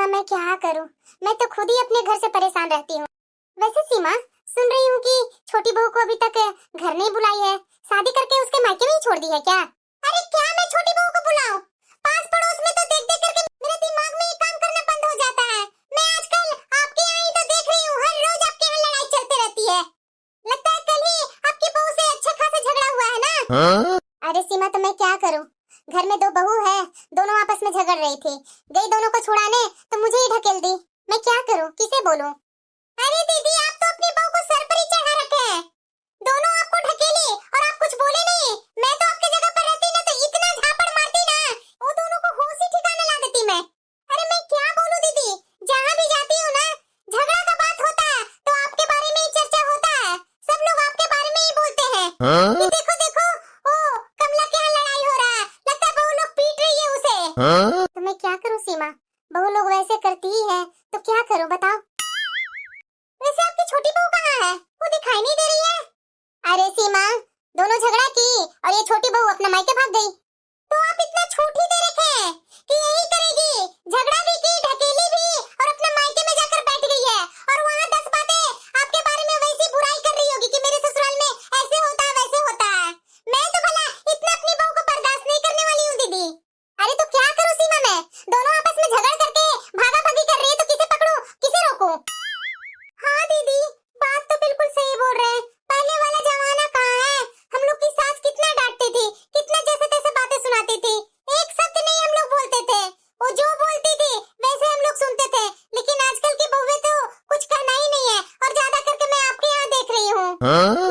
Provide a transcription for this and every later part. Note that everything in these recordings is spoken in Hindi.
सीमा मैं क्या करूं, मैं तो खुद ही अपने घर से परेशान रहती हूँ। वैसे सीमा, सुन रही हूँ कि छोटी बहू को अभी तक घर नहीं बुलाई है, शादी करके उसके मायके में ही छोड़ दी है क्या? अरे क्या मैं छोटी बहू को बुलाऊं? पास पड़ोस में तो देख देख करके मेरे दिमाग में ये काम करना बंद हो जाता है। मैं आजकल आपके यहाँ ही तो देख रही हूँ, हर रोज आपके यहाँ लड़ाई चलती रहती है। लगता है कल ही आपकी बहू से अच्छा खासा झगड़ा हुआ है ना? हाँ? अरे सीमा, तो मैं क्या करूं, घर में दो बहू है, दोनों आपस में झगड़ रही थी, गई दोनों को छुड़ाने तो मुझे ही ढकेल दी। मैं क्या करूं, किसे बोलूं? अरे दीदी, आप तो अपनी बहू को सर पर ही चढ़ा रखे हैं, दोनों आपको ढकेली और आप कुछ बोले नहीं। मैं तो आपके जगह पर रहती ना तो इतना झापड़ मारती ना, वो दोनों को होश ही ठिकाने ला देती मैं। अरे मैं क्या बोलूं दीदी, जहाँ भी जाती हूँ ना झगड़ा का बात होता है तो आपके बारे में ही चर्चा होता है, सब लोग आपके बारे में ही बोलते हैं। कि देखो देखो, ओ कमला के यहाँ लड़ाई हो रहा है, लगता है बहू लोग पीट रही है उसे। तो मैं क्या करूं सीमा, बहू लोग वैसे करती ही है तो क्या करूं बताओ? वैसे आपकी छोटी बहू कहाँ है, वो दिखाई नहीं दे रही है। अरे सीमा, दोनों झगड़ा की और ये छोटी बहू अपना मायके भाग गई। तो आप इतना छूट ही दे रखे हैं कि यही करेगी, झगड़ा भी की, ढकेली भी और अपने मायके में जाकर बैठ गई है और वहाँ 10 बातें आपके बारे में वैसी बुराई कर रही होगी कि मेरे ससुराल में ऐसे होता है वैसे होता है। मैं तो भला इतना अपनी बहू को बर्दाश्त नहीं करने वाली हूँ दीदी। अरे तो क्या करूँ सीमा, मैं दोनों आपस में झगड़ करके भागा भागी कर रही है तो किसे पकड़ूं, किसे रोकूं? हाँ दीदी, बात तो बिल्कुल सही बोल रहे हैं, पहले वाला जमाना कहाँ है। हम लोग की सास कितना डांटती थी, कितना जैसे तैसे बातें सुनाती थी, एक शब्द नहीं हम लोग बोलते थे, वो जो बोलती थी वैसे हम लोग सुनते थे। लेकिन आजकल की बहुएं तो कुछ कहना ही नहीं है और ज्यादा करके मैं आपके यहाँ देख रही हूँ।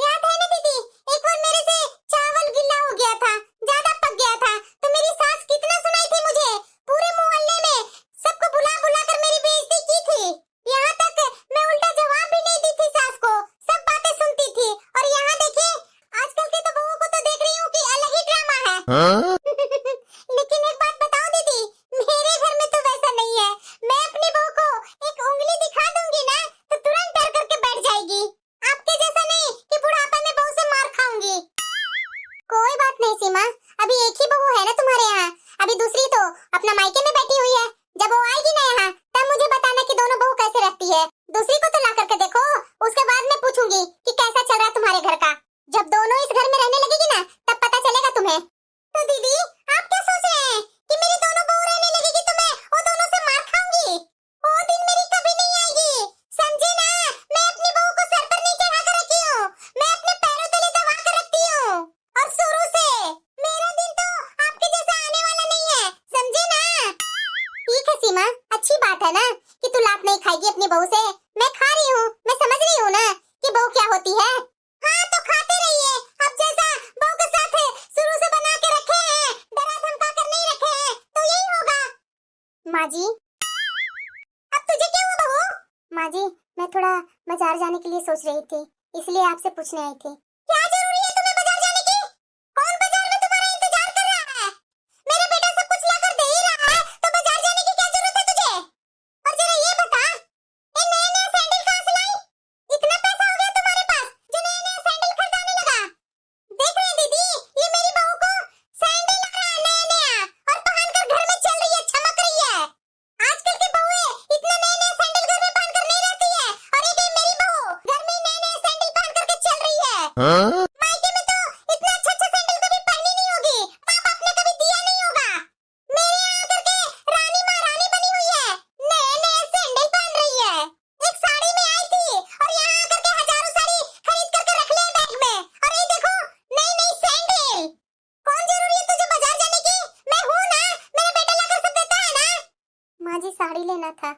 याद है ना दीदी, एक बार मेरे से चावल गिल्ला हो गया था, ज्यादा पक गया था, तो मेरी सास कितना सुनाई थी मुझे, पूरे मोहल्ले में सबको बुला बुला कर मेरी बेइज्जती की थी। यहाँ तक मैं उल्टा जवाब भी नहीं दी थी सास को, सब बातें सुनती थी। और यहाँ देखिए, आजकल के तो बहू को तो देख रही हूँ कि अलग ही ड्रामा है। लेकिन एक बात बताओ दीदी, मेरे घर में तो वैसा नहीं है। मैं अपनी बहू को एक उंगली दिखा दूंगी ना तो तुरंत डर करके बैठ जाएगी। आपके जैसा नहीं कि बुढ़ापे में बहू से मार खाऊंगी। कोई बात नहीं सीमा, अभी एक ही बहू है ना तुम्हारे यहाँ, अभी दूसरी तो अपना मायके में बैठी हुई है। जब वो आएगी ना यहाँ तब मुझे बताना कि दोनों बहू कैसे रहती है। दूसरी को तो ला करके देखो, उसके बाद मैं पूछूंगी कि कैसा चल रहा है तुम्हारे घर का। जब दोनों इस घर में रहने लगेगी ना तब पता चलेगा तुम्हें। तो दीदी, आप क्या सोच रहे हैं कि मेरी दोनों बहू रहने लगेगी तो मैं वो दोनों से मार खाऊंगी? वो दिन मेरी कभी नहीं आएगी, समझे ना? मैं अपनी बहू को सर पर नहीं चढ़ा कर रखी हूँ, मैं अपने पैरों तले दबा कर रखती हूँ। और शुरू से मेरा दिन तो आपके जैसा आने वाला नहीं है, समझे ना? ठीक है सीमा, अच्छी बात है ना कि तू लात नहीं खाएगी अपनी बहू से। मैं खा रही हूँ, मैं समझ रही हूँ ना कि बहू क्या होती है। हाँ तो खाते रहिए, अब जैसा बहू के साथ शुरू से बना के रखे हैं, डरा धमका कर नहीं रखे हैं, तो यही होगा। माँ जी, अब तुझे क्या हुआ बहू? माँ जी, मैं थोड़ा बाजार जाने के लिए सोच रही थी, इसलिए आपसे पूछने आई थी। क्या जरूरी है तुम्हें बाजार जाने की? कौन बाजार में तुम्हारा इंतजार कर रहा है? मेरा बेटा सब कुछ लाकर दे ही रहा है तो बाजार जाने की क्या जरूरत है तुझे? और जरा ये बता, ये नया नया सैंडल कहाँ से लाई? इतना पैसा हो गया तुम्हारे पास जो नया नया सैंडल खरीदाने लगा? देख रहे दीदी, ये मेरी बहू को सैंडल लग रहा है नया नया और पहनकर घर में चल रही है, चमक रही है। आजकल की बहुएं इतना नया नया सैंडल घर में पहनकर नहीं रहती है, और ये मेरी बहू घर में नया नया सैंडल पहन करके चल रही है। मायके में तो इतना अच्छा अच्छा सैंडल कभी पहनी नहीं होगी, माँ बाप ने कभी दिया नहीं होगा। मेरे यहाँ आकर के रानी महारानी बनी हुई है, नए नए सैंडल पहन रही है। एक साड़ी में आई थी और यहाँ आकर के हजारों साड़ी खरीद करके रख लिया बैग में, और ये देखो नई नई सैंडल। कौन जरूरी है तुझे बाजार जाने की? मैं हूँ ना, मेरा बेटा लाकर सब देता है ना। माँ जी, साड़ी लेना था।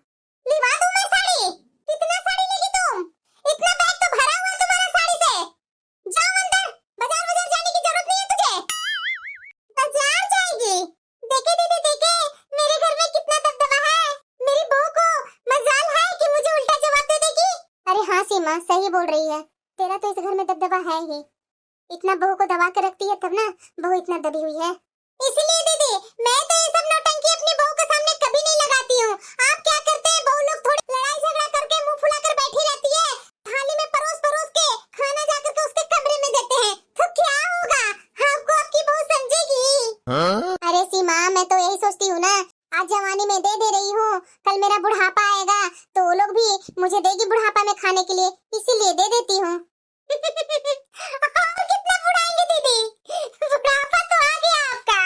लिवा दूं मैं साड़ी? कितना साड़ी लेगी तुम? इतना बैग तो भरा हुआ है तुम्हारा साड़ी से। जाओ अंदर, बाजार बाजार जाने की जरूरत नहीं है तुझे। बाजार जाएगी? देखे दीदी देखे, मेरे घर में कितना दबदबा है। मेरी बहू को मजाल है कि मुझे उल्टा जवाब दे देगी। अरे हाँ सीमा, सही बोल रही है, तेरा तो इस घर में दबदबा है ही। इतना बहू को दबा कर रखती है तब ना बहू इतना दबी हुई है। इसलिए दीदी, मैं तो ये सब नौटंकी अपनी बहू के सामने कभी नहीं लगाती हूँ। आप क्या करते हैं, बहू लोग थोड़ी लड़ाई झगड़ा करके मुंह फुलाकर बैठी रहती है, थाली में परोस परोस के खाना जाकर के उसके कमरे में देते हैं, तो क्या होगा? आपको आपकी बहू समझेगी। अरे सीमा, मैं तो यही सोचती हूँ ना, आज जवानी में दे दे रही हूँ, कल मेरा बुढ़ापा आएगा तो वो लोग भी मुझे देगी बुढ़ापा में खाने के लिए, इसीलिए दे देती हूँ। और कितना बुढ़ाएंगे दीदी? बुढ़ापा तो आ गया आपका।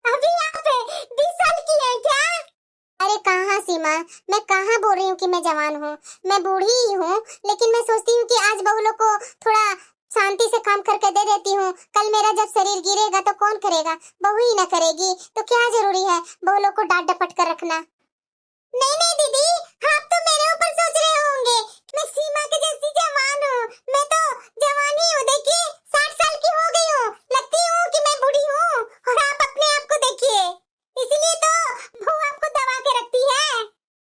अभी आप 20 साल की हैं क्या? अरे कहाँ सीमा, मैं कहाँ बोल रही हूँ कि मैं जवान हूँ, मैं बूढ़ी ही हूँ। लेकिन मैं सोचती हूँ कि आज बहू लोग को थोड़ा शांति से काम करके दे देती हूँ, कल मेरा जब शरीर गिरेगा तो कौन करेगा? बहू ही ना करेगी तो क्या जरूरी है बहू लोग को डांट डपट कर रखना। नहीं नहीं दीदी, आप तो मेरे ऊपर सोच रहे होंगे, मैं सीमा के जैसी जवान हूँ। मैं तो जवान ही हूँ, देखिए 60 साल की हो गई हूँ, लगती हूँ कि मैं बूढ़ी हूँ। और आप अपने आप को देखिए, इसलिए तो बहू आपको दबा के रखती है।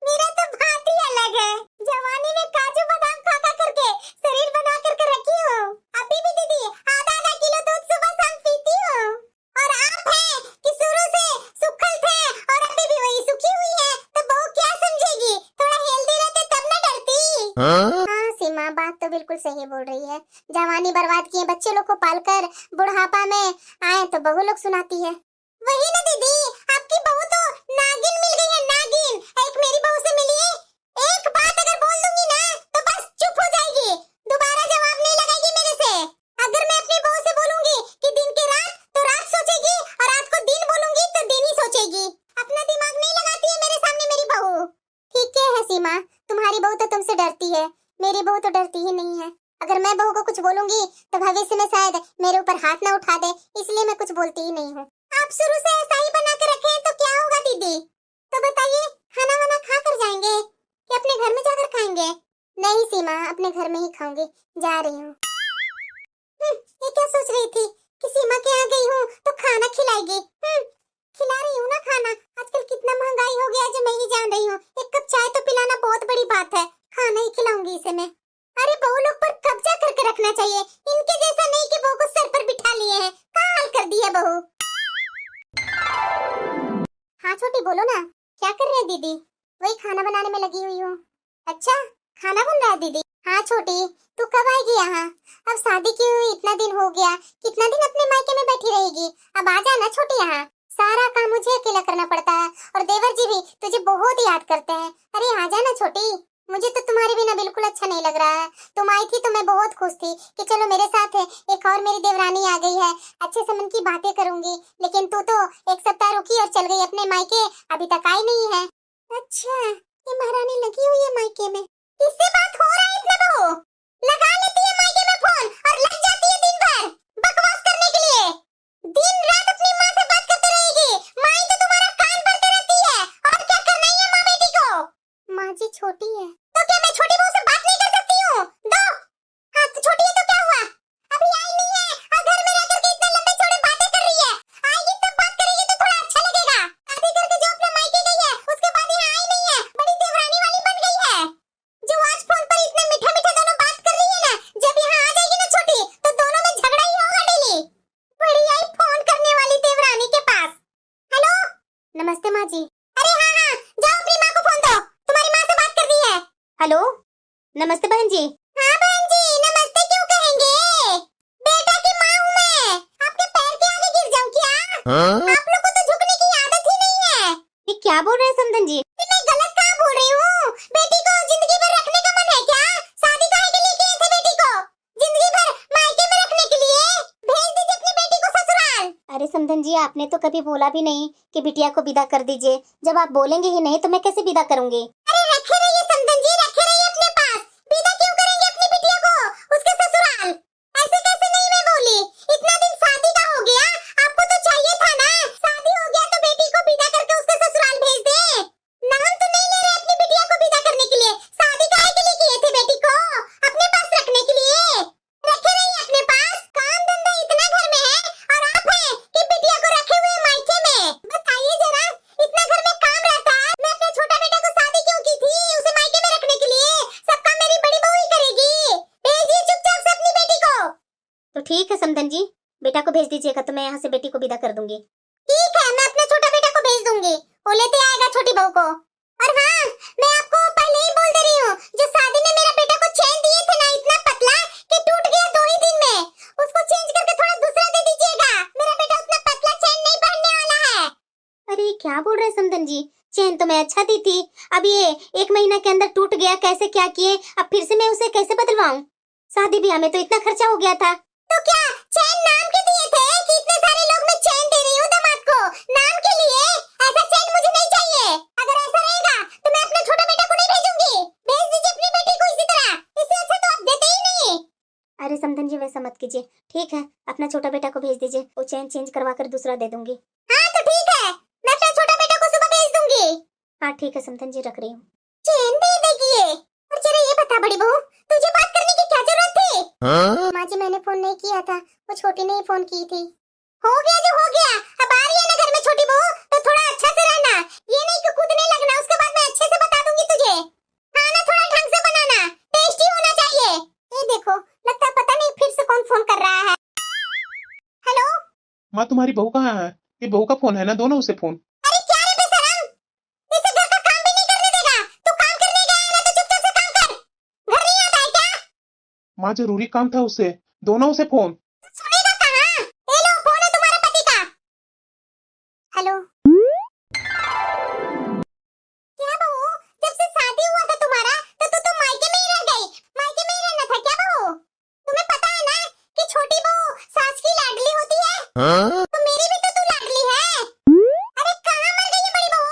मेरा तो बात ही अलग है, जवानी में काजू बादाम खा खा करके शरीर बना करके रखी हूँ। अभी भी दीदी आधा आधा किलो दूध सुबह शाम पीती हूँ। और आप हैं कि शुरू से सुखल थे और अभी भी वही सुखी हुई है, तो बहू क्या समझेगी? थोड़ा हेल्दी रहते तब ना डरती। हाँ सीमा, बात तो बिल्कुल सही बोल रही है। जवानी बर्बाद किए बच्चे लोग को पालकर बुढ़ापा में आए तो बहू लोग सुनाती है। वही ना दीदी, आपकी बहू तो नागिन मिल गई है, नागिन। एक मेरी बहू से मिलिए, एक बात अगर बोल दूंगी ना तो बस चुप हो जाएगी, दोबारा जवाब नहीं लगाएगी मेरे से। अगर मैं अपनी बहू से बोलूंगी कि दिन की रात तो रात सोचेगी, और रात को दिन बोलूंगी तो दिन ही सोचेगी। अपना दिमाग नहीं लगाती है मेरे सामने मेरी बहू। ठीक है सीमा, तुम्हारी बहू तो तुमसे डरती है, मेरी बहू तो डरती ही नहीं है। अगर मैं बहू को कुछ बोलूंगी तो भविष्य में शायद मेरे ऊपर हाथ ना उठा दे, इसलिए मैं कुछ बोलती ही नहीं हूँ। आप शुरू से ऐसा ही बना के रखे हैं तो क्या होगा दीदी? तो बताइए, खाना वाना खा कर जाएंगे कि अपने घर में जाकर खाएंगे? नहीं सीमा, अपने घर में ही खाऊंगी, जा रही हूँ। ये क्या सोच रही थी कि सीमा के यहाँ गई हूँ तो खाना खिलाएगी? खिला रही हूँ ना खाना, आजकल कितना महंगाई हो गया जो मैं ही जान रही हूँ। एक कप चाय तो पिलाना बहुत बड़ी बात है, खाना ही खिलाऊंगी इसे मैं। अरे बहू लोग पर कब्जा करके रखना चाहिए, इनके जैसा नहीं कि बहू को सर पर बिठा लिए हैं। कहाँ हाल कर दी है बहू। हाँ छोटी बोलो ना, क्या कर रहे हैं दीदी? वही खाना बनाने में लगी हुई हूँ। अच्छा खाना बन रहा है दीदी? हाँ छोटी, तू कब आएगी यहाँ? अब शादी की हुई इतना दिन हो गया, कितना दिन अपने मायके में बैठी रहेगी? अब आ जाना छोटी यहाँ, सारा काम मुझे अकेला करना पड़ता है और देवर जी भी तुझे बहुत याद करते हैं। अरे आ जाना छोटी, मुझे तो तुम्हारे बिना बिल्कुल अच्छा नहीं लग रहा है। तुम आई थी तो मैं बहुत खुश थी कि चलो मेरे साथ है एक और मेरी देवरानी आ गई है, अच्छे से मन की बातें करूंगी। लेकिन तू तो एक सप्ताह रुकी और चल गई अपने मायके, अभी तक आई नहीं है। अच्छा, ये महारानी लगी हुई है मायके में, किससे बात हो रहा है इतना? बहू लगा लेती है मायके में फोन और लग जाती है दिन भर बकवास करने के लिए। दिन रात अपनी माँ से बात करते रहेगी, माँ तो तुम्हारा कान भरते रहती है। और क्या करना है माँ बेटी को? माँ जी छोटी है तो क्या मैं छोटी बहू से बात नहीं कर सकती हूँ? दो हाँ तो छोटी है तो क्या हुआ, अभी आई नहीं है और घर में रह करके इतने लंबे चौड़े बातें कर रही है। आएगी तब बात करेगी तो थोड़ा अच्छा लगेगा। शादी करके जो अपने मायके गई है उसके बाद यहाँ आई नहीं है, बड़ी देवरानी वाली बन गई है। जो आज फोन पर इतना मीठा मीठा दोनों बात कर रही है ना, जब यहाँ आ जाएगी ना छोटी तो दोनों में झगड़ा ही होगा डेली। बड़ी आई फोन करने वाली देवरानी के पास। हेलो नमस्ते माँ जी। अरे हाँ हाँ जाओ अपनी माँ को फोन दो, तुम्हारी माँ से बात कर दी है। हेलो नमस्ते बहन जी। हाँ बहन जी, नमस्ते क्यों कहेंगे, बेटा की माँ हूँ मैं, आपके पैर के आगे गिर जाऊँ क्या? आप लोग को तो झुकने की आदत ही नहीं है। ये क्या बोल रहे हैं समधन जी? मैं गलत कहाँ बोल रही हूँ? बेटी को जिंदगी भर रखने का मन है क्या? शादी काहे के लिए किए थे बेटी को? जिंदगी भर मायके में रखने के लिए? भेज दीजिए अपनी बेटी को ससुराल। अरे समधन जी, आपने तो कभी बोला भी नहीं कि बिटिया को विदा कर दीजिए। जब आप बोलेंगे ही नहीं तो मैं कैसे विदा करूंगी? अरे रखे रहिए समधन जी, रखे रहिए अपने पास। विदा क्यों करेंगे अपनी बिटिया को उसके ससुराल? ऐसे कैसे नहीं मैं बोली, इतना दिन शादी का हो गया, आपको तो चाहिए था ना, शादी हो गया तो बेटी को विदा करके उसके ससुराल भेज दे। नाम तो नहीं ले रहे अपनी बिटिया को विदा करने के लिए, शादी काहे के लिए किए थे बेटी को? अपने पास रखने के लिए। रखे रहिए अपने पास, काम धंधा इतना घर में है और आप हैं कि बिटिया को रखे हुए मायके में। बताइए जरा, इतना घर में काम रहता है, मैं अपने छोटा बेटा को शादी क्यों की थी उसे मायके में रखने के लिए? सब काम मेरी बड़ी बहू ही करेगी। भेजिए चुपचाप से अपनी बेटी को। तो ठीक है समधन जी, बेटा को भेज दीजिएगा तो मैं यहाँ से बेटी को विदा कर दूंगी। ठीक है, मैं अपने छोटा बेटा को भेज दूंगी, वो लेते आएगा छोटी बहू को। और हाँ, मैं आपको पहले ही बोल दे रही हूँ, जो शादी में मेरा बेटा को चेन दिए थे ना, इतना पतला कि टूट गया 2 ही दिन में, उसको चेंज करके थोड़ा दूसरा दे दीजिएगा। मेरा बेटा उतना पतला चेन नहीं पहनने वाला है। अरे क्या बोल रहे हैं समधन जी, चैन तो मैं अच्छा दी थी, अब ये 1 महीना के अंदर टूट गया, कैसे क्या किए, अब फिर से मैं उसे कैसे बदलवाऊं? शादी ब्याह में तो इतना खर्चा हो गया था। तो क्या चैन नाम के दिए थे कि इतने सारे लोग मैं चैन दे रही हूँ दामाद को नाम के लिए? ऐसा चैन मुझे नहीं चाहिए। अगर ऐसा रहेगा तो मैं अपना छोटा बेटा को नहीं भेजूंगी। भेज दीजिए अपनी बेटी को इसी तरह, इससे अच्छा तो आप देते ही नहीं। अरे समधन जी वैसा मत कीजिए, ठीक है अपना छोटा बेटा को भेज दीजिए, वो चैन चेंज करवा कर दूसरा दे दूंगी। हाँ तो ठीक है, मैं अपना छोटा बेटा को सुबह भेज दूंगी। हाँ ठीक है समधन जी, रख रही हूँ। चैन दे देगी ये। और जरा ये बता बड़ी बहू, तुझे बात करने की क्या जरूरत थी? हाँ? माँ जी मैंने फोन नहीं किया था, वो छोटी ने ही फोन की थी। हो गया जो हो गया, अब आ रही है ना घर में छोटी बहू तो थोड़ा अच्छा से रहना, ये नहीं कि कूदने लगना, उसके बाद मैं अच्छे से बता दूंगी तुझे। खाना थोड़ा ढंग से बनाना, टेस्टी होना चाहिए। ये देखो लगता है पता नहीं फिर से कौन फोन कर रहा है। हेलो माँ तुम्हारी बहू कहाँ है? ये बहू का फोन है ना, दो ना उसे फोन। अरे क्या रे बेशरम, इसे घर का काम भी नहीं करने देगा। तू काम करने गया है ना तो चुपचाप से काम कर, घर नहीं आता है क्या? माँ जरूरी काम था उससे, दो ना उसे फोन। सुनेगा कहाँ? ये लो फोन है तुम्हारे पति का। हेलो क्या बहू, जब से शादी हुआ था तुम्हारा तो तू मायके में ही रह गई, मायके में ही रहना था क्या बहू? तुम्हें पता है ना कि छोटी बहू सास की लाडली होती है। हाँ? तो मेरी भी तो तू लाडली है। अरे कहाँ मर गई है बड़ी बहू?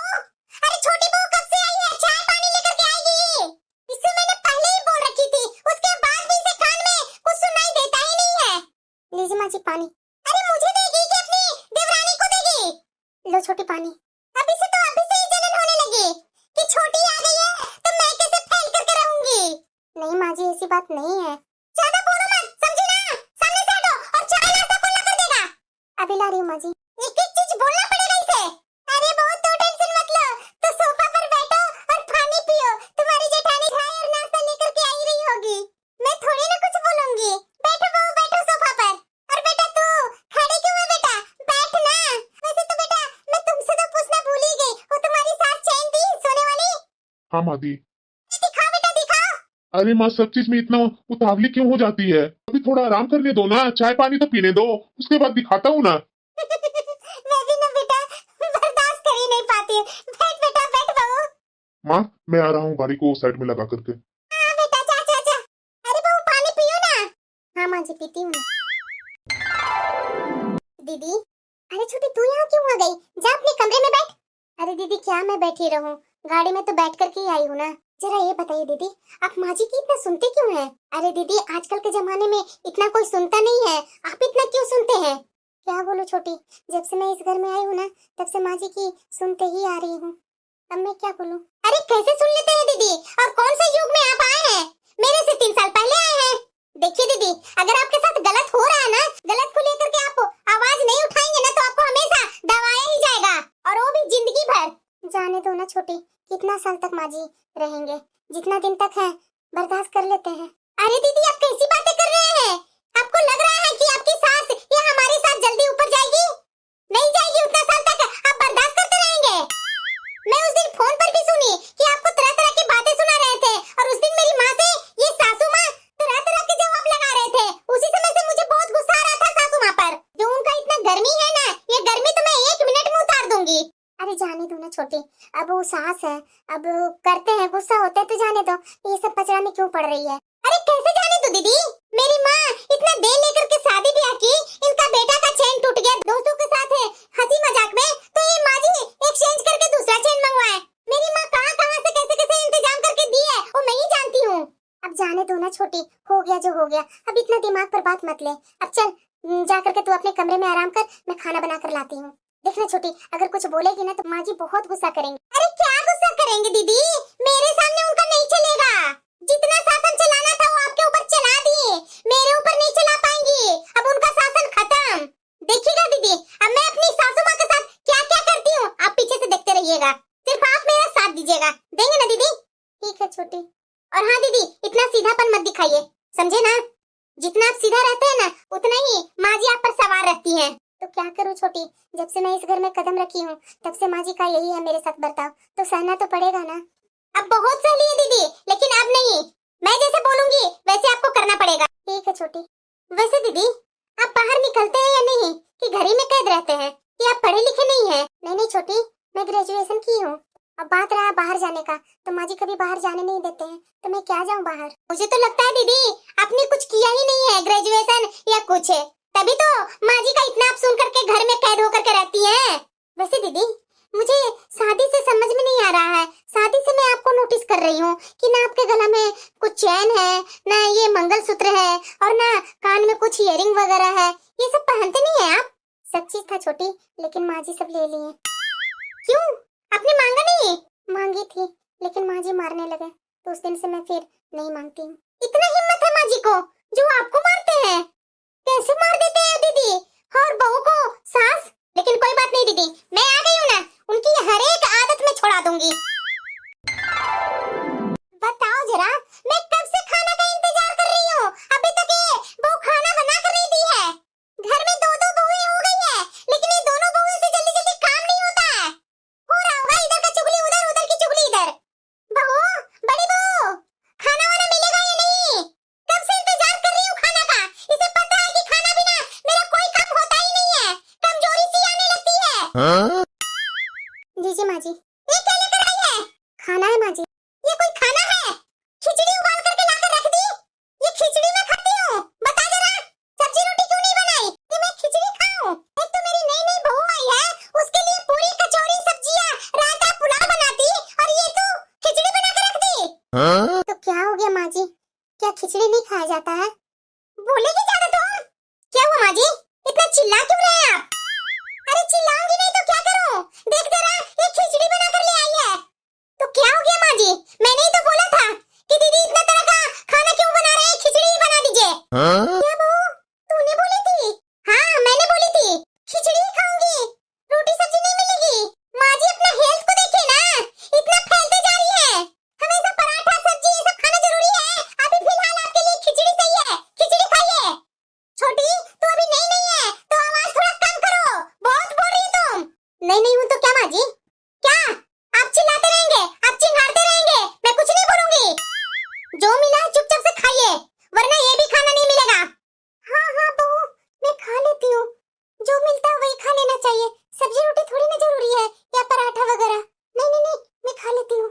अरे छोटी बहू कब से आई है, चाय पानी लेकर के आएगी। इससे मैंने पहले ही बोल रखी थी, उसके बाद भी इसे कान में कुछ सुनाई देता ही नहीं है। लीजिए माँ जी पानी। अरे मुझे देगी कि अपनी देवरानी को देगी? लो छोटी पानी। अभी से ही जलन होने लगी कि छोटी आ गई है तो मैं कैसे फैल करके रहूंगी। नहीं माँ जी ऐसी बात नहीं है। ज्यादा बोलो मत, समझी ना? सामने से हटो और चाय नाश्ता कौन ला कर देगा? अभी ला रही हूँ माँ जी। एक एक चीज बोलना पड़ेगा इसे। अरे बहुत तो टेंशन मत लो, तो सोफा पर बैठो और पानी पियो, तुम्हारी जेठानी चाय और नाश्ता लेकर के आई रही होगी, मैं थोड़ी ना कुछ बोलूंगी। बैठो बहू बैठो सोफा पर। और बेटा तू खड़ी क्यों है बेटा, बैठ ना। वैसे तो बेटा मैं तुमसे तो पूछना भूल ही गई, वो तुम्हारी सास चैन थी सोने वाली? हाँ माँ दी। दिखाओ बेटा दिखाओ। अरे माँ सब चीज में इतना उतावली क्यों हो जाती है? अभी थोड़ा आराम करने दो ना, चाय पानी तो पीने दो, उसके बाद दिखाता हूँ ना। मैं भी ना बेटा बर्दाश्त कर ही नहीं पाती हूँ। बैठ बेटा बैठ बहू। माँ मैं आ रहा हूँ, गाड़ी को साइड में लगा करके। हाँ बेटा जा जा जा। अरे बहू पानी पियो ना। हाँ माँ जी पीती हूँ। दीदी अरे छोटी तू यहाँ क्यों आ गई, जा अपने कमरे में बैठ। अरे दीदी क्या मैं बैठी रहूं, गाड़ी में तो बैठ करके ही आई हूँ ना। जरा ये बताइए दीदी आप माँ जी की इतना सुनते क्यों हैं? अरे दीदी आजकल के जमाने में इतना कोई सुनता नहीं है, आप इतना क्यों सुनते हैं? क्या बोलूं छोटी, जब से मैं इस घर में आई हूँ ना तब से माँ जी की सुनते ही आ रही हूँ, अब मैं क्या बोलूं? अरे कैसे सुन लेते हैं दीदी, और कौन से युग में आप आए हैं? मेरे से 3 साल पहले आए हैं। देखिए दीदी अगर आपके साथ गलत हो रहा है ना, गलत को लेकर के आप आवाज नहीं उठाएंगे ना तो आपको हमेशा दबाया ही जाएगा, और वो भी जिंदगी भर। जाने दो ना छोटी, कितना साल तक माँ जी रहेंगे, जितना दिन तक है बर्दाश्त कर लेते हैं। अरे दीदी आप कैसी बातें कर रहे हैं, आपको लग रहा है कि आपकी सास या हमारी सास जल्दी ऊपर जाएगी? नहीं जाएगी, उतना साल तक आप बर्दाश्त करते रहेंगे। मैं उस दिन फोन पर भी सुनी कि आपको तरह तरह की बातें सुना रहे थे, और उस दिन मेरी माँ से ये सासू माँ तरह तरह के जवाब लगा रहे थे, उसी समय से मुझे बहुत गुस्सा आ रहा था सासू माँ पर। जो उनका इतना गर्मी है ना, ये गर्मी तो मैं 1 मिनट में उतार दूंगी। अरे जाने दो ना छोटी, अब वो सास है, अब करते हैं गुस्सा होते हैं तो जाने दो, ये सब पचड़ा में क्यों पड़ रही है? अरे कैसे जाने दो दीदी, मेरी माँ इतना देर लेकर के शादी ब्याह की, इनका बेटा का चैन टूट गया दोस्तों के साथ है हंसी मजाक में, तो ये माँ जी एक्सचेंज करके दूसरा चैन मंगवाए। मेरी माँ कहाँ कहाँ से कैसे कैसे इंतजाम करके दी है वो मैं ही जानती हूँ। अब जाने दो ना छोटी, हो गया जो हो गया, अब इतना दिमाग पर बात मत ले। अब चल जा करके तू अपने कमरे में आराम कर, मैं खाना बना कर लाती हूँ। देखना छोटी अगर कुछ बोलेगी ना तो माँ जी बहुत गुस्सा करेंगे। अरे क्या गुस्सा करेंगे दीदी, मेरे सामने उनका नहीं चलेगा, जितना शासन चलाना था वो आपके ऊपर चला दिए, मेरे ऊपर नहीं चला पाएंगी, अब उनका शासन खत्म। देखिएगा दीदी अब मैं अपनी सासू माँ के साथ क्या क्या करती हूँ, आप पीछे से देखते रहिएगा, सिर्फ आप मेरा साथ दीजिएगा, देंगे ना दीदी? ठीक है छोटी। और हाँ दीदी इतना सीधापन मत दिखाइए, समझे ना? जितना आप सीधा रहते हैं ना उतना ही माँ जी आप पर सवार रहती हैं। तो क्या करूँ छोटी, जब से मैं इस घर में कदम रखी हूँ तब से माँ जी का यही है मेरे साथ बर्ताव, तो सहना तो पड़ेगा ना। अब बहुत सह लिए दीदी, लेकिन अब नहीं, मैं जैसे बोलूंगी वैसे आपको करना पड़ेगा। ठीक है छोटी। वैसे दीदी आप बाहर निकलते हैं या नहीं, कि घर ही में कैद रहते हैं, कि आप पढ़े लिखे नहीं हैं? नहीं नहीं छोटी, मैं ग्रेजुएशन की हूँ। अब बात रहा बाहर जाने का, तो माँ जी कभी बाहर जाने नहीं देते हैं, तो मैं क्या जाऊँ बाहर। मुझे तो लगता है दीदी आपने कुछ किया ही नहीं है, ग्रेजुएशन या कुछ है, तभी तो माँ जी का इतना आप सुन करके घर में कैद होकर के रहती हैं। वैसे दीदी मुझे शादी से समझ में नहीं आ रहा है, शादी से मैं आपको नोटिस कर रही हूँ कि ना आपके गला में कुछ चैन है, ना ये मंगलसूत्र है, और ना कान में कुछ इयरिंग वगैरह है, ये सब पहनते नहीं है आप। सब चीज था छोटी, लेकिन माँ जी सब ले लिए। क्यों, आपने मांगा नहीं? मांगी थी, लेकिन माँ जी मारने लगे, तो उस दिन से मैं फिर नहीं मांगती हूँ। इतना हिम्मत है माँ जी को जो आपको मारते हैं? कैसे मार देते हैं दीदी, और बहू को सास। लेकिन कोई बात नहीं दीदी, मैं आ गई हूँ ना, उनकी हर एक आदत में छोड़ा दूंगी। बताओ जरा, मैं कब से खाना का इंतजार कर रही हूँ, अभी तक ये बहू खाना बना कर नहीं दी है। घर में दो दो बहुएं हो गई है, लेकिन ये दोनों बहुओं से जल्दी जल्दी काम नहीं होता है। हो रहा होगा इधर का चुगली उधर, उधर की चुगली इधर। बहू, बड़ी बहू, खाना वाना मिलेगा या नहीं? कब से इंतजार कर रही हूँ खाना का। इसे पता है कि खाना बिना मेरा कोई काम होता ही नहीं है, कमजोरी सी आने लगती है। लीजिए माँ जी। ये क्या लेकर आई है? खाना है माँ जी। ये कोई खाना है? खिचड़ी उबाल करके लाकर रख दी। ये खिचड़ी मैं खाती हूँ, बता जरा सब्जी रोटी क्यों नहीं बनाई कि मैं खिचड़ी खाऊं? एक तो मेरी नई नई बहू आई है, उसके लिए पूरी कचौड़ी सब्जियां रायता पुलाव बनाती, और ये तो खिचड़ी बना के रख दी। तो क्या हो गया माँ जी, क्या खिचड़ी नहीं खाया जाता है? बोलेगी ज्यादा तुम। क्या हुआ माँ जी, इतना चिल्ला क्यों रहे हैं आप? अरे चिल्लाऊंगी नहीं तो क्या करूं? देख जरा, ये खिचड़ी बना कर ले आई है। तो क्या हो गया माँ जी, मैंने ही तो बोला था कि दीदी इतना तरह का खाना क्यों बना रहे हैं, खिचड़ी ही बना दीजिए। क्या बहू, तूने बोली थी? हाँ मैंने बोली थी, खिचड़ी ही खाऊंगी, रोटी सब्जी नहीं मिलेगी। माँ जी अपना हेल्थ को देखिए ना, इतना फैलते जा रही है, हमेशा पराठा सब्जी ये सब खाना जरूरी है, अभी फिलहाल आपके लिए खिचड़ी सही है, खिचड़ी खाइए। छोटी तू अभी नहीं नहीं है, तो आवाज थोड़ा कम करो, बहुत बोल रही तुम। नहीं नहीं हूँ तो क्या माँ जी, क्या आप चिल्लाते रहेंगे, आप चिंगारते रहेंगे, मैं कुछ नहीं बोलूंगी। जो मिला है चुपचाप से खाइए, वरना ये भी खाना नहीं मिलेगा। हाँ हाँ बहू, मैं खा लेती हूँ, जो मिलता है वही खा लेना चाहिए, सब्जी रोटी थोड़ी ना जरूरी है, या पराठा वगैरह। नहीं नहीं नहीं, मैं खा लेती हूँ।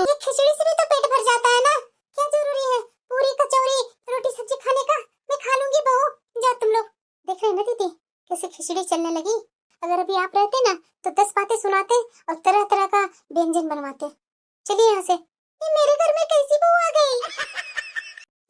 ये खिचड़ी से भी तो पेट भर जाता है ना, क्या जरूरी है पूरी कचौड़ी रोटी सब्जी खाने का? मैं खा लूंगी बहू, जा तुम लोग। देख रहे ना दीदी कैसे खिचड़ी चलने लगी। अगर अभी आप रहते ना तो 10 बातें सुनाते और तरह तरह का व्यंजन बनवाते। चलिए यहाँ से। ये मेरे घर में कैसी बहू आ गई?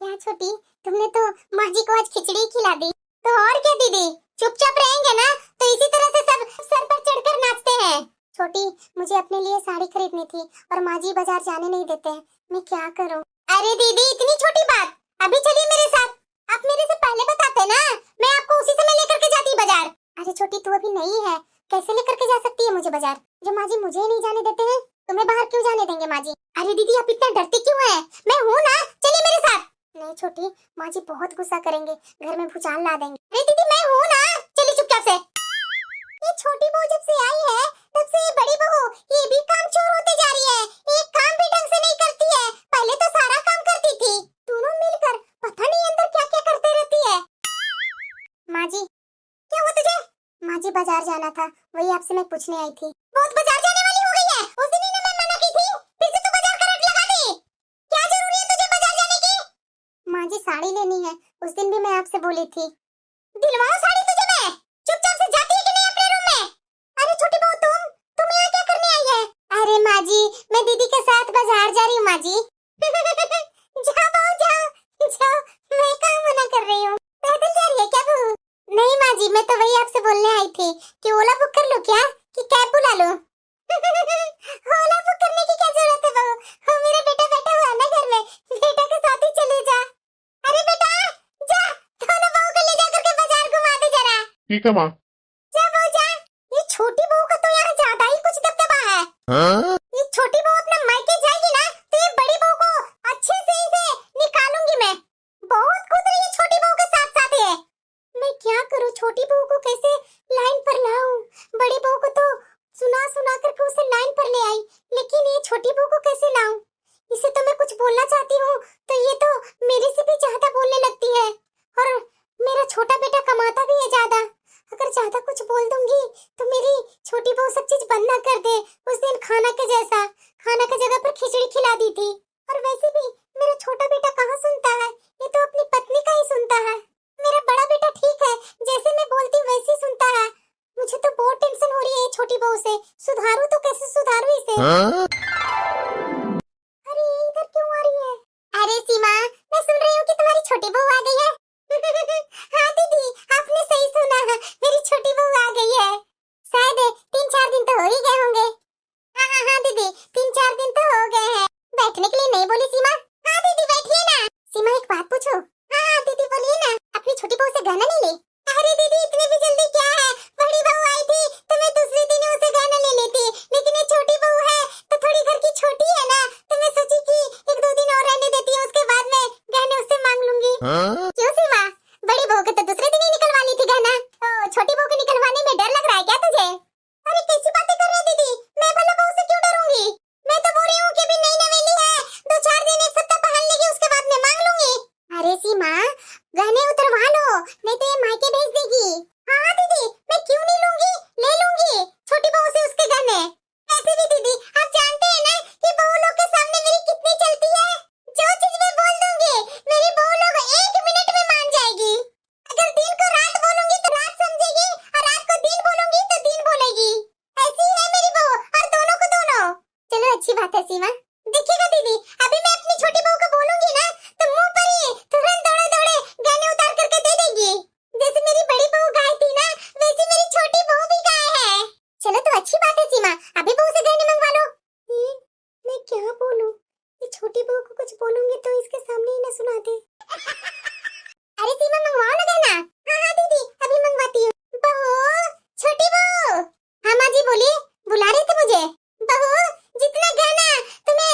क्या छोटी, तुमने तो माँ जी को आज खिचड़ी खिला दी, तो और क्या दीदी, चुपचाप रहेंगे ना तो इसी तरह से सब सर पर चढ़कर नाचते हैं। छोटी मुझे अपने लिए साड़ी खरीदनी थी और माँ जी बाजार जाने नहीं देते हैं, मैं क्या करूँ? अरे दीदी इतनी छोटी बात, अभी चलिए मेरे साथ। आप मेरे से पहले बताते ना, मैं आपको उसी समय लेकर के जाती बाजार। अरे छोटी तू अभी नहीं है, कैसे लेकर के जा सकती है मुझे बाजार, जो माँ जी मुझे ही नहीं जाने देते हैं, तुम्हें बाहर क्यों जाने देंगे माँ जी? अरे दीदी आप इतना डरती क्यों है, मैं हूँ ना, चलिए मेरे साथ। नहीं छोटी, माँ जी बहुत गुस्सा करेंगे, घर में भूचाल ला देंगे। अरे दीदी मैं हूँ ना, चलिए चुपचाप से। ये छोटी बहू जब से आई है तब से ये बड़ी बहू ये भी कामचोर होते जा रही है, एक काम भी ढंग से नहीं करती है, पहले तो सारा काम करती थी, दोनों मिलकर पता नहीं अंदर क्या क्या करते रहती है। माँ जी क्या हुआ तुझे? माँ जी बाजार जाना था, वही आपसे मैं पूछने आई थी। बहुत बाजार जाने वाली हो गई है, उस दिन ही मैं मना की थी, फिर से तू बाजार का रट लगा दी। क्या जरूरी है तुझे बाजार जाने की? माँ जी साड़ी लेनी है, उस दिन भी मैं आपसे बोली थी। दिलवाओ साड़ी तुझे मैं, चुपचाप से जाती है कि नहीं अपने रूम में? अरे छोटी बहू तुम यहाँ क्या करने आई है? अरे माँ जी मैं दीदी के साथ बाजार जा रही हूँ माँ जी। जाओ बहू जाओ जाओ, मैं कहाँ मना कर रही हूँ, पैदल जा रही है क्या बहू? नहीं माँ जी मैं तो वही आपसे बोलने आई थी कि ओला बुक कर लूँ क्या, कि कैब बुला लूँ? ओला बुक करने की क्या जरूरत है बहू, हो मेरा बेटा बैठा हुआ है ना घर में, बेटा के साथ ही चले जा। अरे बेटा जा, दोनों बहू को ले जा करके बाजार घुमा दे जरा। ठीक है माँ। जा बहू जा, ये छोटी बहू का तो यहाँ ज्यादा ही कुछ दबदबा है। ये छोटी बहू अपना मायके जाएगी ना तो ये बड़ी बहू को अच्छे से इसे निकालूंगी मैं, बहुत खुद रही है छोटी बहू के साथ साथ है। मैं क्या करूँ, छोटी बहू को कैसे लाइन पर लाऊं? बड़ी बहू को तो सुना सुना करके उसे लाइन पर ले आई, लेकिन ये छोटी बहू को कैसे लाऊं? इसे तो मैं कुछ बोलना चाहती हूँ तो ये तो मेरे से भी ज्यादा बोलने लगती है, और मेरा छोटा बेटा कमाता भी है ज्यादा, अगर ज्यादा कुछ बोल दूंगी तो मेरी छोटी बहू सब चीज बंद ना कर दे। उस दिन खाना के जैसा, खाना की जगह पर खिचड़ी खिला दी थी। और वैसे भी मेरा छोटा बेटा कहाँ सुनता है, ये तो अपनी पत्नी का ही सुनता है। मेरा बड़ा बेटा ठीक है, जैसे मैं बोलती हूँ वैसे ही सुनता है। मुझे तो बहुत टेंशन हो रही है छोटी बहू से। सुधारू तो कैसे सुधारू इसे? अरे ये इधर क्यों आ रही है? अरे सीमा, मैं सुन रही हूँ कि तुम्हारी छोटी बहू आ गई है। हाँ दीदी, आपने सही सुना है, मेरी छोटी बहू आ गई है। शायद 3-4 दिन तो हो ही गए होंगे। हाँ हाँ हाँ दीदी, 3-4 दिन तो हो गए हैं। बैठने के लिए नहीं बोली सीमा? हाँ दीदी बैठिए ना। सीमा एक बात पूछो? हाँ हाँ दीदी बोलिए ना। अपनी छोटी बहू से गहना नहीं ली? अरे दीदी इतनी भी जल्दी क्या है, बड़ी बहू आई थी तो मैं दूसरे दिन उसे गहना ले लेती, लेकिन ये छोटी बहू है तो थोड़ी घर की छोटी है ना, तो मैं सोची कि 1-2 दिन और रहने देती हूँ, उसके बाद मैं गहने उससे मांग लूंगी। क्यों सीमा, बड़ी बहू के तो दूसरे दिन ही निकलवा ली थी गहना, तो छोटी बहू के निकलवाने में डर लग रहा है क्या तुझे? अरे कैसी बातें कर रहे हो दीदी, मैं भला बहू से क्यों डरूंगी? मैं तो बोल रही हूँ कि अभी नई नवेली है, 2-4 दिन एक सप्ताह पहन लेगी, उसके बाद मैं मांग लूंगी। अरे सीमा, गहने उतरवा लो, नहीं तो ये मायके भेज देगी। हाँ दीदी, मैं क्यों नहीं लूंगी, ले लूंगी छोटी बहू से उसके गहने। ऐसे भी दीदी आप जानते हैं ना कि बहू लोग के सामने मेरी कितनी चलती है। जो चीज मैं बोल दूंगी मेरी बहू लोग 1 मिनट में मान जाएगी। अगर दिन को रात बोलूंगी तो रात समझेगी, और रात को दिन बोलूंगी तो दिन बोलेगी। ऐसी है मेरी बहू, और दोनों को दोनों। चलो अच्छी बात है सीमा। देखिएगा दीदी, अभी मैं अपनी छोटी बहू को बोलूंगी ना तो मुंह पर ही तुरंत दौड़े दौड़े गहने उतार करके दे देगी। जैसे मेरी बड़ी बहू गाय थी ना, वैसे मेरी छोटी बहू भी गाय है। चलो तो अच्छी बात है सीमा, अभी बहू से गहने मंगवा लो। मैं क्या बोलूं, ये छोटी बहू को कुछ बोलूंगी तो इसके सामने ही ना सुना दे। अरे सीमा मंगवाओ ना गहना। हाँ हाँ दीदी अभी मंगवाती हूँ। बहू, छोटी बहू। हाँ माँ जी बोलिए, बुला रहे थे मुझे? बहू, जितना गहना तुम्हें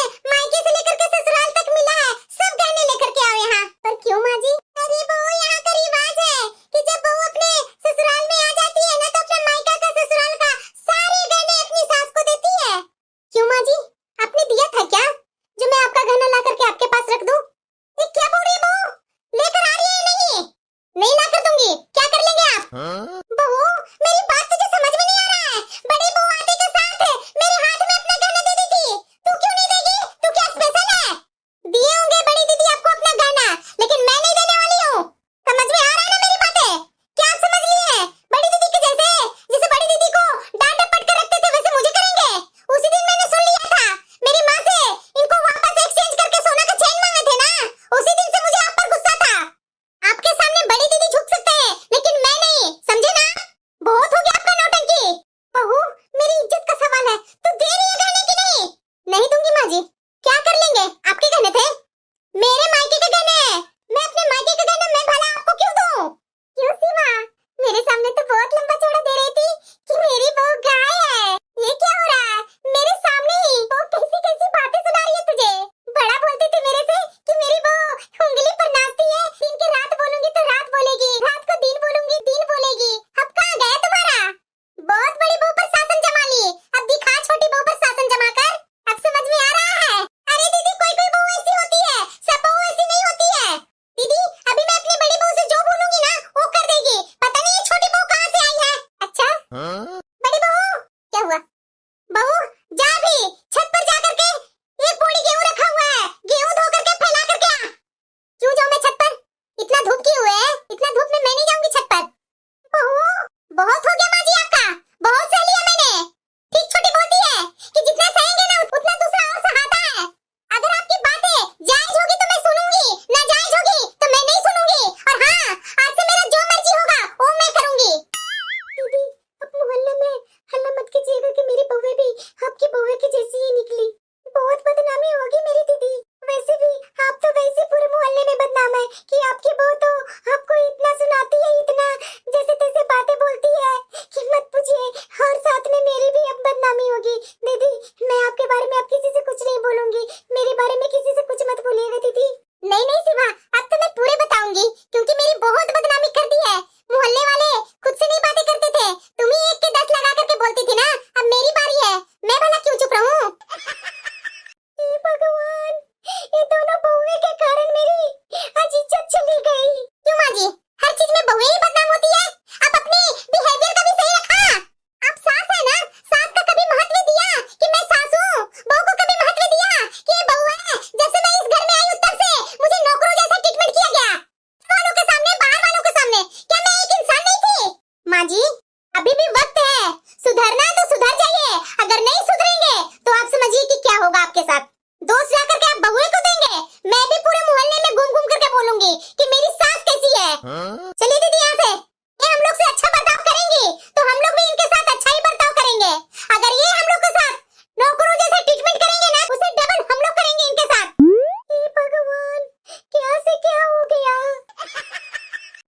दोस्त ला करके आप बहुए को देंगे? मैं भी पूरे मोहल्ले में घूम घूम करके बोलूंगी कि मेरी सास कैसी है।